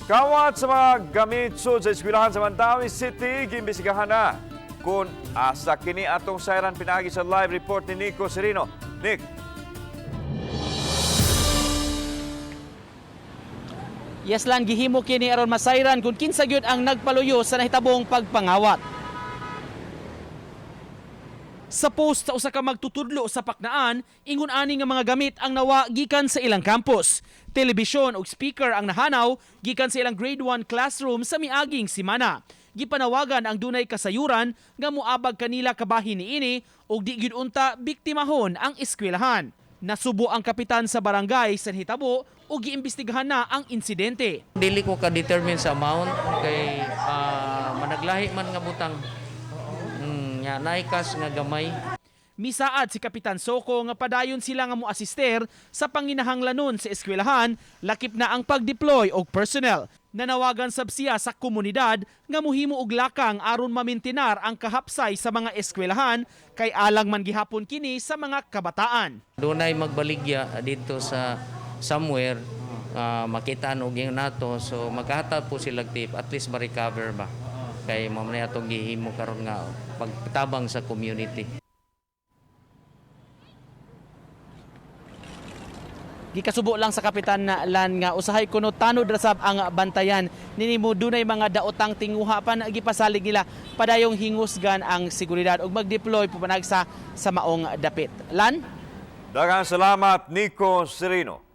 Kawat sa mga gamit sa eskwelahan sa Mandawi City, gimbisigahan na kung asa kini atong sayran pinagi sa live report ni Nico Serino. Nick. Yes lang, gihimo kini aron masayran kung kinsa gyud ang nagpaluyo sa nahitabong pagpangawat. Sa post sa usa ka magtutudlo sa Paknaan, ingon ani nga mga gamit ang nawa gikan sa ilang campus. Telebisyon ug speaker ang nahanaw gikan sa ilang grade 1 classroom sa miaging semana. Gipanawagan ang dunay kasayuran nga moabag kanila kabahin niini ug di gyud unta biktimahon ang eskwelahan. Nasubo ang kapitan sa barangay sa hitabo ug giimbestigahan na ang insidente. Dili ko ka-determine sa amount kay managlahi man nga butang. Nya naikas nga gamay. Misaad si Kapitan Soko nga padayon sila nga moasister sa panginahanglanon sa eskwelahan lakip na ang pag-deploy og personnel. Nanawagan sab siya sa komunidad nga mohimo og lakang aron mamintinar ang kahapsay sa mga eskwelahan kay alang man gihapon kini sa mga kabataan. Dunay magbaligya dito sa somewhere makitaan og yung nato so magkahatag po sila tip at least ma-recover ba. Kay mamaya itong gihimo karon nga pagtabang sa community. Gikasubo lang sa Kapitan na Lan nga usahay kuno tanod rasab ang bantayan ninimo dunay mga daotang tinguha pan gipasalig nila padayong hingusgan ang seguridad ug mag-deploy pupanag sa maong dapit. Lan? Daghang salamat, Nico Serino.